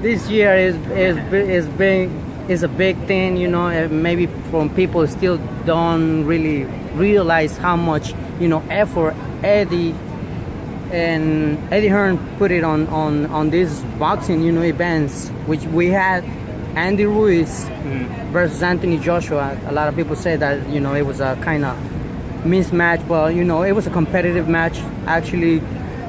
this year is a big thing, you know. Maybe from people still don't really realize how much, you know, effort Eddie Hearn put it on these boxing, you know, events, which we had Andy Ruiz versus Anthony Joshua. A lot of people say that, you know, it was a kind of mismatch, but you know, it was a competitive match. Actually,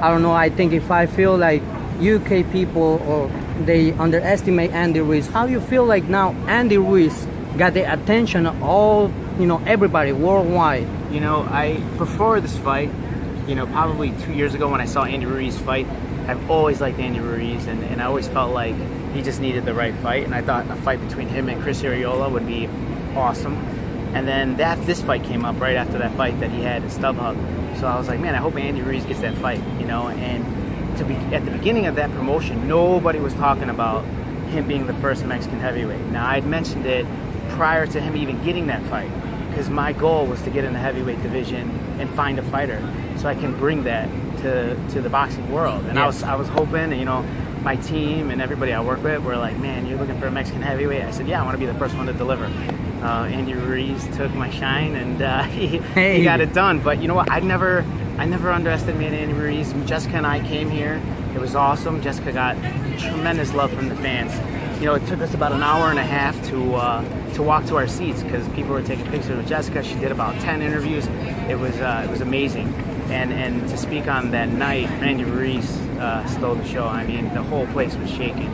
I don't know, I think if I feel like UK people or they underestimate Andy Ruiz, how you feel like now Andy Ruiz got the attention of all, you know, everybody worldwide? You know, before this fight, you know, probably 2 years ago when I saw Andy Ruiz fight, I've always liked Andy Ruiz, and I always felt like he just needed the right fight, and I thought a fight between him and Chris Arreola would be awesome. And then this fight came up right after that fight that he had at StubHub. So I was like, man, I hope Andy Ruiz gets that fight, you know. And at the beginning of that promotion, nobody was talking about him being the first Mexican heavyweight. Now, I'd mentioned it prior to him even getting that fight, because my goal was to get in the heavyweight division and find a fighter so I can bring that to the boxing world. And yes. I was hoping, you know, my team and everybody I work with were like, man, you're looking for a Mexican heavyweight? I said, yeah, I want to be the first one to deliver. Andy Ruiz took my shine, and he got it done. But you know what? I never underestimated Andy Ruiz. Jessica and I came here. It was awesome. Jessica got tremendous love from the fans. You know, it took us about an hour and a half to walk to our seats because people were taking pictures with Jessica. She did about 10 interviews. It was amazing. And to speak on that night, Andy Ruiz stole the show. I mean, the whole place was shaking.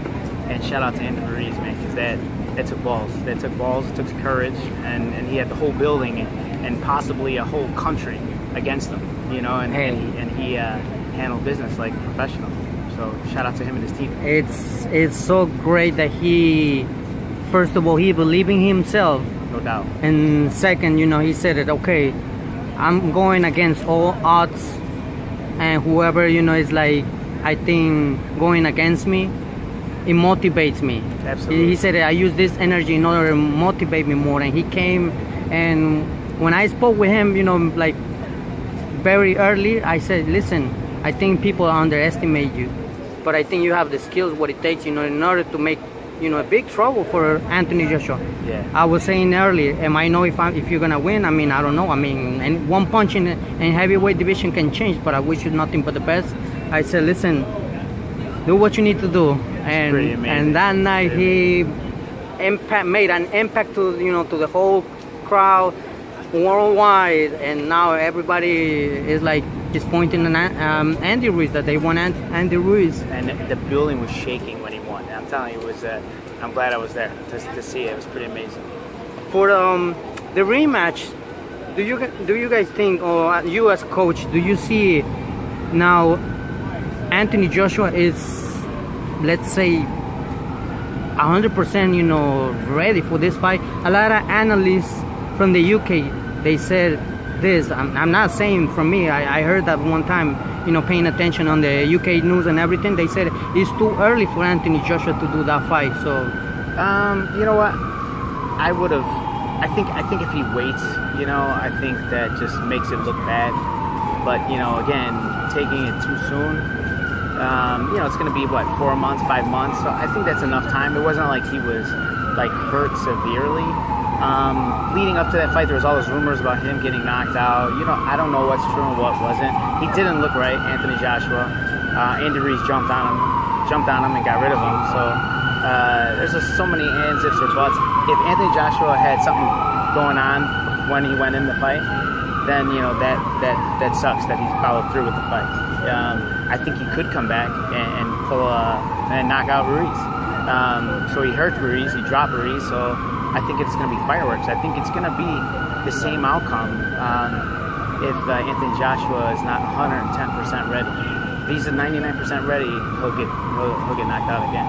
And shout out to Andy Ruiz, man, because that took balls. That took balls. It took courage, and he had the whole building and possibly a whole country against him. You know, and he handled business like a professional. So shout out to him and his team. It's so great that he, first of all, he believed in himself. No doubt. And second, you know, he said it. Okay, I'm going against all odds, and whoever, you know, is like, I think going against me, it motivates me. Absolutely. He said I use this energy in order to motivate me more. And he came, and when I spoke with him, you know, like very early, I said, listen, I think people underestimate you, but I think you have the skills, what it takes, you know, in order to make, you know, a big trouble for Anthony Joshua. Yeah. I was saying earlier, I know if you're gonna win. I mean, I don't know. I mean, and one punch in heavyweight division can change, but I wish you nothing but the best. I said, listen, do what you need to do. And that night he made an impact to, you know, to the whole crowd worldwide, and now everybody is like just pointing at Andy Ruiz, that they want Andy Ruiz. And the building was shaking when he won. I'm telling you, it was. I'm glad I was there to see it. It was pretty amazing. For the rematch, do you guys think, or you as coach, do you see now Anthony Joshua is, let's say, 100%, you know, ready for this fight? A lot of analysts from the UK, they said this. I'm not saying from me. I heard that one time, you know, paying attention on the UK news and everything. They said it's too early for Anthony Joshua to do that fight. So, you know what? I think if he waits, you know, I think that just makes it look bad. But you know, again, taking it too soon. You know, it's going to be, what, 4 months, 5 months? So I think that's enough time. It wasn't like he was, like, hurt severely. Leading up to that fight, there was all those rumors about him getting knocked out. You know, I don't know what's true and what wasn't. He didn't look right, Anthony Joshua. Andy Ruiz jumped on him and got rid of him. So there's just so many ands, ifs, or buts. If Anthony Joshua had something going on when he went in the fight, then, you know, that sucks that he followed through with the fight. I think he could come back and pull and knock out Ruiz. So he hurt Ruiz, he dropped Ruiz, so I think it's going to be fireworks. I think it's going to be the same outcome if Anthony Joshua is not 110% ready. If he's 99% ready, he'll get knocked out again.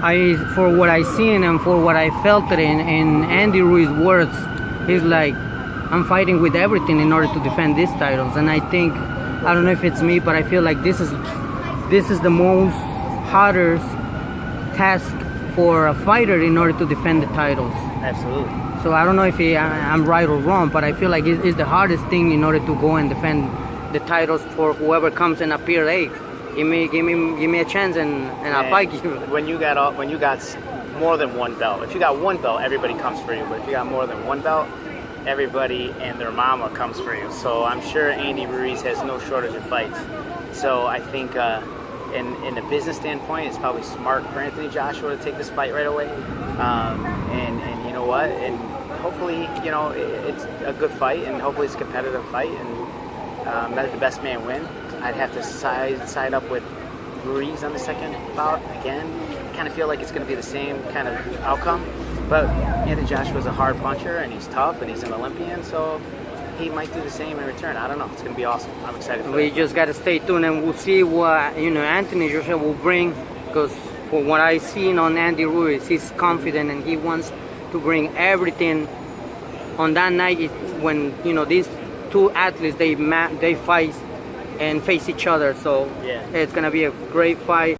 Hey, for what I seen and for what I felt in Andy Ruiz's words, he's like, I'm fighting with everything in order to defend these titles. And I think, I don't know if it's me, but I feel like this is the most hardest task for a fighter in order to defend the titles. Absolutely. So I don't know if I'm right or wrong, but I feel like it's the hardest thing in order to go and defend the titles for whoever comes and appear. Hey, give me a chance and I'll fight you. When you got more than one belt, if you got one belt, everybody comes for you. But if you got more than one belt, everybody and their mama comes for you. So I'm sure Andy Ruiz has no shortage of fights. So I think in a business standpoint, it's probably smart for Anthony Joshua to take this fight right away. And you know what? And hopefully, you know, it's a good fight, and hopefully it's a competitive fight, and let the best man win. I'd have to side up with Ruiz on the second bout again. Kind of feel like it's going to be the same kind of outcome, but Anthony Joshua's a hard puncher, and he's tough, and he's an Olympian, so he might do the same in return. I don't know. It's going to be awesome. I'm excited for it. We just got to stay tuned, and we'll see what, you know, Anthony Joshua will bring, because from what I've seen on Andy Ruiz, he's confident and he wants to bring everything on that night when, you know, these two athletes, they fight and face each other. So yeah, it's going to be a great fight.